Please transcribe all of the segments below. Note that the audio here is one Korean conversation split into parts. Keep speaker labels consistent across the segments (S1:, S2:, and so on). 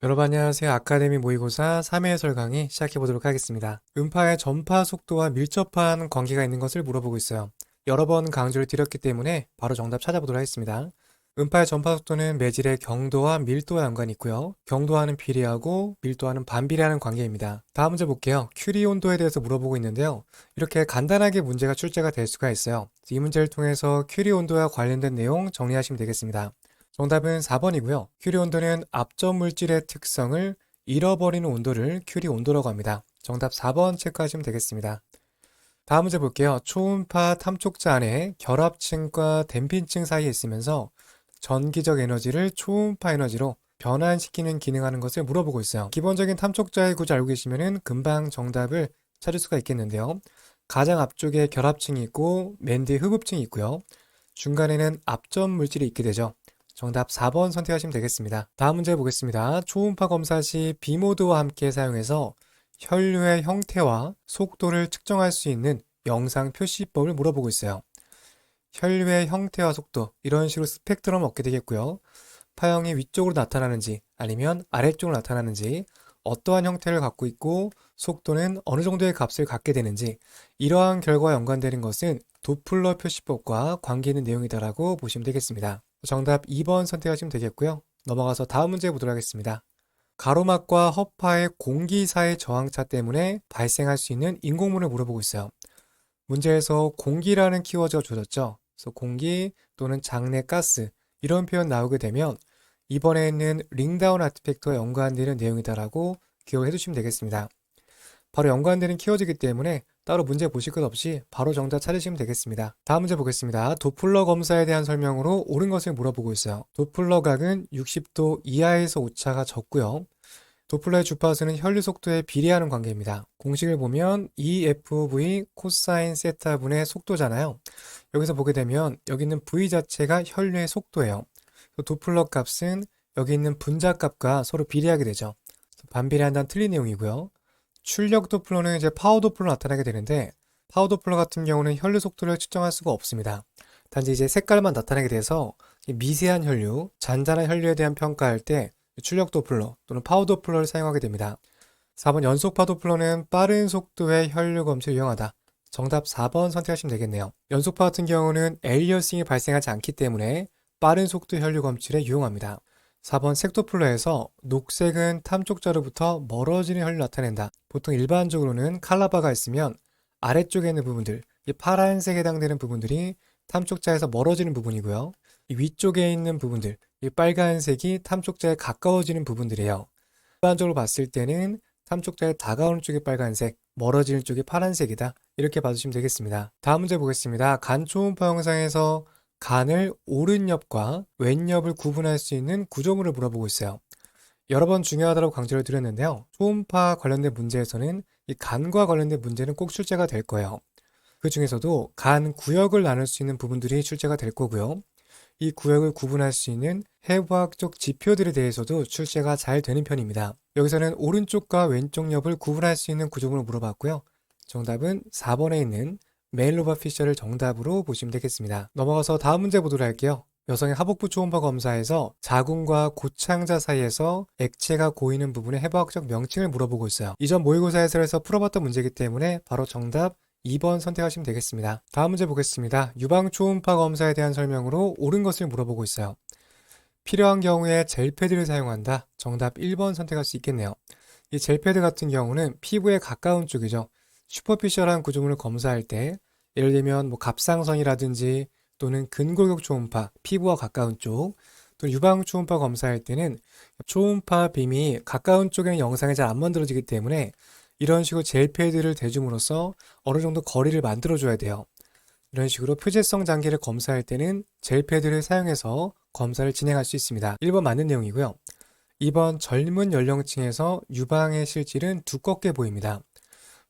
S1: 여러분 안녕하세요. 아카데미 모의고사 3회 해설 강의 시작해 보도록 하겠습니다. 음파의 전파 속도와 밀접한 관계가 있는 것을 물어보고 있어요. 여러 번 강조를 드렸기 때문에 바로 정답 찾아보도록 하겠습니다. 음파의 전파 속도는 매질의 경도와 밀도와 연관이 있고요. 경도와는 비례하고 밀도와는 반비례하는 관계입니다. 다음 문제 볼게요. 큐리 온도에 대해서 물어보고 있는데요. 이렇게 간단하게 문제가 출제가 될 수가 있어요. 이 문제를 통해서 큐리 온도와 관련된 내용 정리하시면 되겠습니다. 정답은 4번이고요. 큐리 온도는 앞전 물질의 특성을 잃어버리는 온도를 큐리 온도라고 합니다. 정답 4번 체크하시면 되겠습니다. 다음 문제 볼게요. 초음파 탐촉자 안에 결합층과 댐핑층 사이에 있으면서 전기적 에너지를 초음파 에너지로 변환시키는 기능하는 것을 물어보고 있어요. 기본적인 탐촉자의 구조 알고 계시면 금방 정답을 찾을 수가 있겠는데요. 가장 앞쪽에 결합층이 있고 맨 뒤에 흡입층이 있고요. 중간에는 앞전 물질이 있게 되죠. 정답 4번 선택하시면 되겠습니다. 다음 문제 보겠습니다. 초음파 검사 시 B모드와 함께 사용해서 혈류의 형태와 속도를 측정할 수 있는 영상 표시법을 물어보고 있어요. 혈류의 형태와 속도, 이런 식으로 스펙트럼을 얻게 되겠고요. 파형이 위쪽으로 나타나는지 아니면 아래쪽으로 나타나는지, 어떠한 형태를 갖고 있고 속도는 어느 정도의 값을 갖게 되는지, 이러한 결과와 연관되는 것은 도플러 표시법과 관계 있는 내용이다라고 보시면 되겠습니다. 정답 2번 선택하시면 되겠고요. 넘어가서 다음 문제 보도록 하겠습니다. 가로막과 허파의 공기사의 저항차 때문에 발생할 수 있는 인공물을 물어보고 있어요. 문제에서 공기라는 키워드가 주어졌죠. 그래서 공기 또는 장내 가스, 이런 표현 나오게 되면 이번에 있는 링다운 아티팩트와 연관되는 내용이다라고 기억해 두시면 되겠습니다. 바로 연관되는 키워드이기 때문에 따로 문제 보실 것 없이 바로 정답 찾으시면 되겠습니다. 다음 문제 보겠습니다. 도플러 검사에 대한 설명으로 옳은 것을 물어보고 있어요. 도플러 각은 60도 이하에서 오차가 적고요. 도플러의 주파수는 혈류 속도에 비례하는 관계입니다. 공식을 보면 EFV 코사인 세타분의 속도잖아요. 여기서 보게 되면 여기 있는 V 자체가 혈류의 속도예요. 도플러 값은 여기 있는 분자 값과 서로 비례하게 되죠. 반비례한다는 틀린 내용이고요. 출력 도플러는 이제 파워 도플러 나타나게 되는데, 파워 도플러 같은 경우는 혈류 속도를 측정할 수가 없습니다. 단지 이제 색깔만 나타나게 돼서 미세한 혈류, 잔잔한 혈류에 대한 평가할 때 출력 도플러 또는 파워 도플러를 사용하게 됩니다. 4번 연속파 도플러는 빠른 속도의 혈류 검출을 이용하다. 정답 4번 선택하시면 되겠네요. 연속파 같은 경우는 에일리어싱이 발생하지 않기 때문에 빠른 속도 혈류 검출에 유용합니다. 4번 색도플러에서 녹색은 탐촉자로부터 멀어지는 혈류를 나타낸다. 보통 일반적으로는 칼라바가 있으면 아래쪽에 있는 부분들, 이 파란색에 해당되는 부분들이 탐촉자에서 멀어지는 부분이고요. 이 위쪽에 있는 부분들, 이 빨간색이 탐촉자에 가까워지는 부분들이에요. 일반적으로 봤을 때는 탐촉자에 다가오는 쪽이 빨간색, 멀어지는 쪽이 파란색이다. 이렇게 봐주시면 되겠습니다. 다음 문제 보겠습니다. 간 초음파 영상에서 간을 오른옆과 왼옆을 구분할 수 있는 구조물을 물어보고 있어요. 여러 번 중요하다고 강조를 드렸는데요. 초음파 관련된 문제에서는 이 간과 관련된 문제는 꼭 출제가 될 거예요. 그 중에서도 간 구역을 나눌 수 있는 부분들이 출제가 될 거고요. 이 구역을 구분할 수 있는 해부학적 지표들에 대해서도 출제가 잘 되는 편입니다. 여기서는 오른쪽과 왼쪽 옆을 구분할 수 있는 구조물을 물어봤고요. 정답은 4번에 있는 메일 오버 피셔를 정답으로 보시면 되겠습니다. 넘어가서 다음 문제 보도록 할게요. 여성의 하복부 초음파 검사에서 자궁과 고창자 사이에서 액체가 고이는 부분의 해부학적 명칭을 물어보고 있어요. 이전 모의고사 해설에서 풀어봤던 문제이기 때문에 바로 정답 2번 선택하시면 되겠습니다. 다음 문제 보겠습니다. 유방 초음파 검사에 대한 설명으로 옳은 것을 물어보고 있어요. 필요한 경우에 젤패드를 사용한다. 정답 1번 선택할 수 있겠네요. 이 젤패드 같은 경우는 피부에 가까운 쪽이죠. 슈퍼피셜한 구조물을 검사할 때 예를 들면 갑상선이라든지 또는 근골격 초음파, 피부와 가까운 쪽, 또 유방 초음파 검사할 때는 초음파 빔이 가까운 쪽에는 영상이 잘 안 만들어지기 때문에 이런 식으로 젤패드를 대줌으로써 어느 정도 거리를 만들어줘야 돼요. 이런 식으로 표재성 장기를 검사할 때는 젤패드를 사용해서 검사를 진행할 수 있습니다. 1번 맞는 내용이고요. 2번 젊은 연령층에서 유방의 실질은 두껍게 보입니다.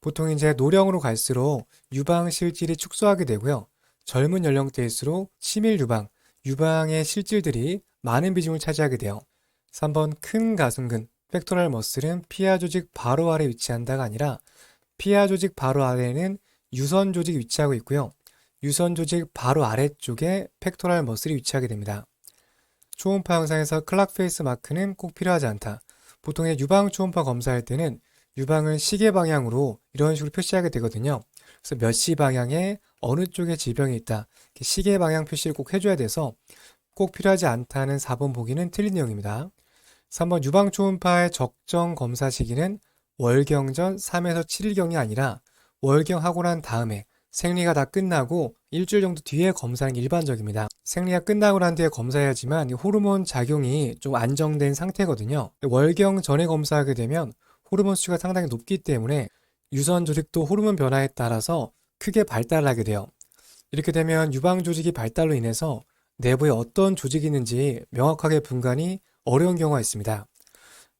S1: 보통 이제 노령으로 갈수록 유방 실질이 축소하게 되고요. 젊은 연령대일수록 치밀 유방, 유방의 실질들이 많은 비중을 차지하게 돼요. 3번 큰 가슴근, 팩토럴 머슬은 피하 조직 바로 아래 위치한다가 아니라 피하 조직 바로 아래에는 유선 조직이 위치하고 있고요. 유선 조직 바로 아래쪽에 팩토럴 머슬이 위치하게 됩니다. 초음파 영상에서 클락 페이스 마크는 꼭 필요하지 않다. 보통 유방 초음파 검사할 때는 유방을 시계 방향으로 이런 식으로 표시하게 되거든요. 그래서 몇 시 방향에 어느 쪽에 질병이 있다. 이렇게 시계 방향 표시를 꼭 해줘야 돼서 꼭 필요하지 않다는 4번 보기는 틀린 내용입니다. 3번 유방 초음파의 적정 검사 시기는 월경 전 3에서 7일경이 아니라 월경하고 난 다음에 생리가 다 끝나고 일주일 정도 뒤에 검사하는 게 일반적입니다. 생리가 끝나고 난 뒤에 검사해야지만 호르몬 작용이 좀 안정된 상태거든요. 월경 전에 검사하게 되면 호르몬 수치가 상당히 높기 때문에 유선 조직도 호르몬 변화에 따라서 크게 발달하게 돼요. 이렇게 되면 유방 조직이 발달로 인해서 내부에 어떤 조직이 있는지 명확하게 분간이 어려운 경우가 있습니다.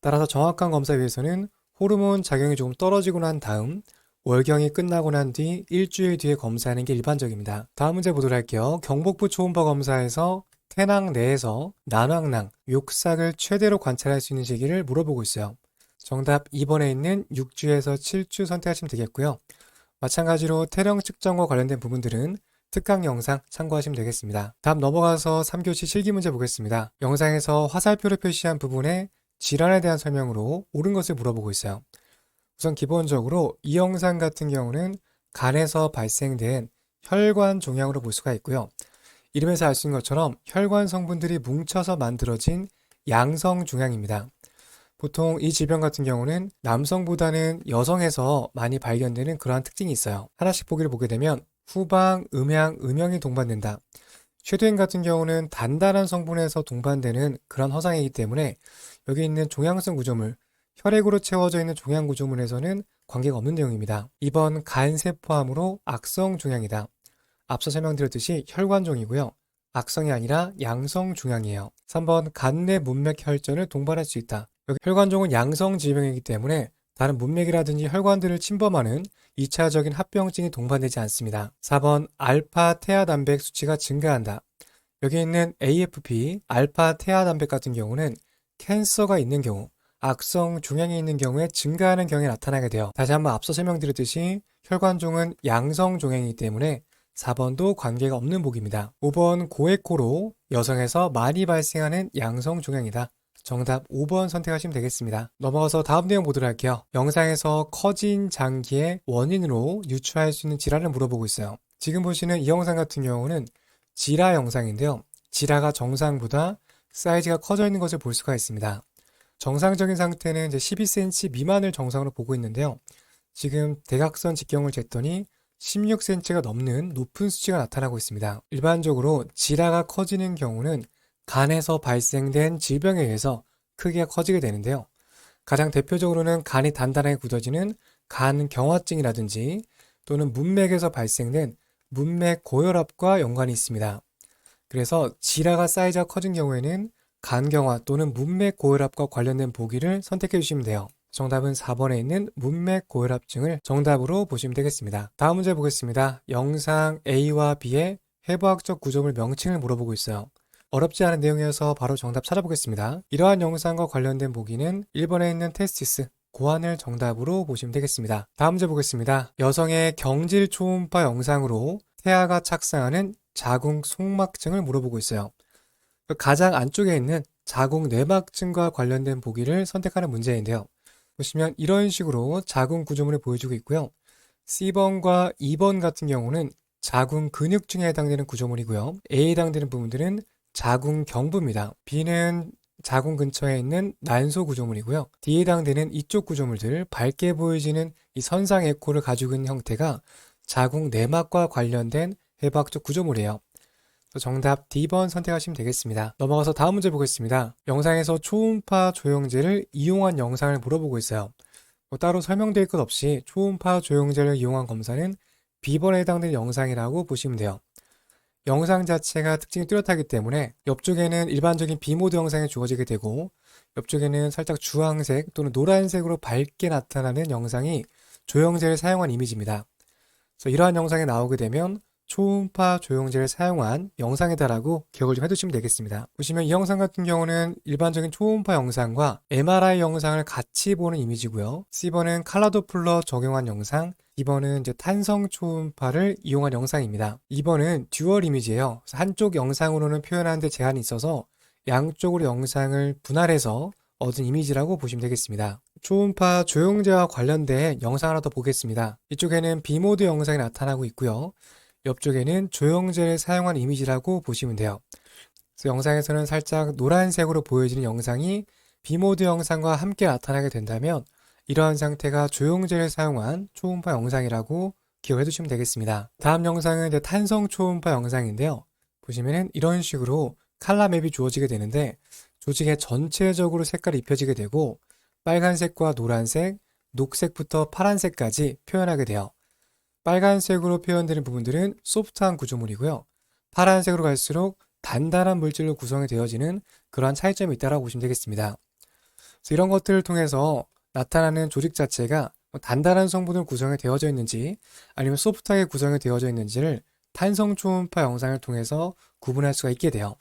S1: 따라서 정확한 검사에 위해서는 호르몬 작용이 조금 떨어지고 난 다음 월경이 끝나고 난 뒤 일주일 뒤에 검사하는 게 일반적입니다. 다음 문제 보도록 할게요. 경복부 초음파 검사에서 태낭 내에서 난황낭, 욕삭을 최대로 관찰할 수 있는 시기를 물어보고 있어요. 정답 2번에 있는 6주에서 7주 선택하시면 되겠고요. 마찬가지로 태령 측정과 관련된 부분들은 특강 영상 참고하시면 되겠습니다. 다음 넘어가서 3교시 실기 문제 보겠습니다. 영상에서 화살표를 표시한 부분에 질환에 대한 설명으로 옳은 것을 물어보고 있어요. 우선 기본적으로 이 영상 같은 경우는 간에서 발생된 혈관 종양으로 볼 수가 있고요. 이름에서 알 수 있는 것처럼 혈관 성분들이 뭉쳐서 만들어진 양성 종양입니다. 보통 이 질병 같은 경우는 남성보다는 여성에서 많이 발견되는 그러한 특징이 있어요. 하나씩 보기를 보게 되면 후방, 음양, 음영이 동반된다. 쉐도잉 같은 경우는 단단한 성분에서 동반되는 그런 허상이기 때문에 여기 있는 종양성 구조물, 혈액으로 채워져 있는 종양 구조물에서는 관계가 없는 내용입니다. 2번 간세포암으로 악성 종양이다. 앞서 설명드렸듯이 혈관종이고요. 악성이 아니라 양성 종양이에요. 3번 간 내 문맥 혈전을 동반할 수 있다. 여기 혈관종은 양성 질병이기 때문에 다른 문맥이라든지 혈관들을 침범하는 2차적인 합병증이 동반되지 않습니다. 4번 알파 태아 단백 수치가 증가한다. 여기 있는 AFP, 알파 태아 단백 같은 경우는 캔서가 있는 경우, 악성 종양이 있는 경우에 증가하는 경우에 나타나게 돼요. 다시 한번 앞서 설명드렸듯이 혈관종은 양성 종양이기 때문에 4번도 관계가 없는 보기입니다. 5번 고에코로 여성에서 많이 발생하는 양성 종양이다. 정답 5번 선택하시면 되겠습니다. 넘어가서 다음 내용 보도록 할게요. 영상에서 커진 장기의 원인으로 유추할 수 있는 질환을 물어보고 있어요. 지금 보시는 이 영상 같은 경우는 지라 영상인데요. 지라가 정상보다 사이즈가 커져 있는 것을 볼 수가 있습니다. 정상적인 상태는 이제 12cm 미만을 정상으로 보고 있는데요. 지금 대각선 직경을 쟀더니 16cm가 넘는 높은 수치가 나타나고 있습니다. 일반적으로 지라가 커지는 경우는 간에서 발생된 질병에 의해서 크기가 커지게 되는데요. 가장 대표적으로는 간이 단단하게 굳어지는 간경화증이라든지 또는 문맥에서 발생된 문맥 고혈압과 연관이 있습니다. 그래서 지라가 사이즈가 커진 경우에는 간경화 또는 문맥 고혈압과 관련된 보기를 선택해 주시면 돼요. 정답은 4번에 있는 문맥 고혈압증을 정답으로 보시면 되겠습니다. 다음 문제 보겠습니다. 영상 A와 B의 해부학적 구조물 명칭을 물어보고 있어요. 어렵지 않은 내용이어서 바로 정답 찾아보겠습니다. 이러한 영상과 관련된 보기는 1번에 있는 테스티스, 고환을 정답으로 보시면 되겠습니다. 다음 문제 보겠습니다. 여성의 경질 초음파 영상으로 태아가 착상하는 자궁 속막증을 물어보고 있어요. 가장 안쪽에 있는 자궁 내막증과 관련된 보기를 선택하는 문제인데요. 보시면 이런 식으로 자궁 구조물을 보여주고 있고요. C번과 2번 같은 경우는 자궁 근육층에 해당되는 구조물이고요. A에 해당되는 부분들은 자궁 경부입니다. B는 자궁 근처에 있는 난소 구조물이고요. D에 해당되는 이쪽 구조물들, 밝게 보여지는 이 선상 에코를 가지고 있는 형태가 자궁 내막과 관련된 해부학적 구조물이에요. 정답 D번 선택하시면 되겠습니다. 넘어가서 다음 문제 보겠습니다. 영상에서 초음파 조영제를 이용한 영상을 물어보고 있어요. 따로 설명드릴 것 없이 초음파 조영제를 이용한 검사는 B번에 해당되는 영상이라고 보시면 돼요. 영상 자체가 특징이 뚜렷하기 때문에 옆쪽에는 일반적인 B모드 영상이 주어지게 되고 옆쪽에는 살짝 주황색 또는 노란색으로 밝게 나타나는 영상이 조영제를 사용한 이미지입니다. 그래서 이러한 영상이 나오게 되면 초음파 조영제를 사용한 영상이다라고 기억을 좀 해두시면 되겠습니다. 보시면 이 영상 같은 경우는 일반적인 초음파 영상과 MRI 영상을 같이 보는 이미지고요. C번은 칼라도플러 적용한 영상, 2번은 이제 탄성 초음파를 이용한 영상입니다. 2번은 듀얼 이미지예요. 한쪽 영상으로는 표현하는데 제한이 있어서 양쪽으로 영상을 분할해서 얻은 이미지라고 보시면 되겠습니다. 초음파 조형제와 관련된 영상 하나 더 보겠습니다. 이쪽에는 B모드 영상이 나타나고 있고요. 옆쪽에는 조형제를 사용한 이미지라고 보시면 돼요. 그래서 영상에서는 살짝 노란색으로 보여지는 영상이 B모드 영상과 함께 나타나게 된다면 이러한 상태가 조형제를 사용한 초음파 영상이라고 기억해 두시면 되겠습니다. 다음 영상은 이제 탄성 초음파 영상인데요. 보시면은 이런 식으로 칼라 맵이 주어지게 되는데 조직에 전체적으로 색깔이 입혀지게 되고 빨간색과 노란색, 녹색부터 파란색까지 표현하게 돼요. 빨간색으로 표현되는 부분들은 소프트한 구조물이고요. 파란색으로 갈수록 단단한 물질로 구성이 되어지는 그러한 차이점이 있다고 보시면 되겠습니다. 그래서 이런 것들을 통해서 나타나는 조직 자체가 단단한 성분으로 구성이 되어져 있는지 아니면 소프트하게 구성이 되어져 있는지를 탄성 초음파 영상을 통해서 구분할 수가 있게 돼요.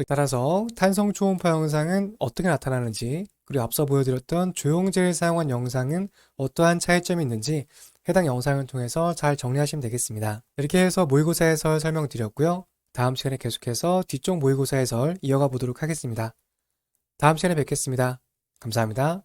S1: 따라서 탄성 초음파 영상은 어떻게 나타나는지, 그리고 앞서 보여드렸던 조형제를 사용한 영상은 어떠한 차이점이 있는지 해당 영상을 통해서 잘 정리하시면 되겠습니다. 이렇게 해서 모의고사 해설 설명드렸고요. 다음 시간에 계속해서 뒤쪽 모의고사 해설 이어가 보도록 하겠습니다. 다음 시간에 뵙겠습니다. 감사합니다.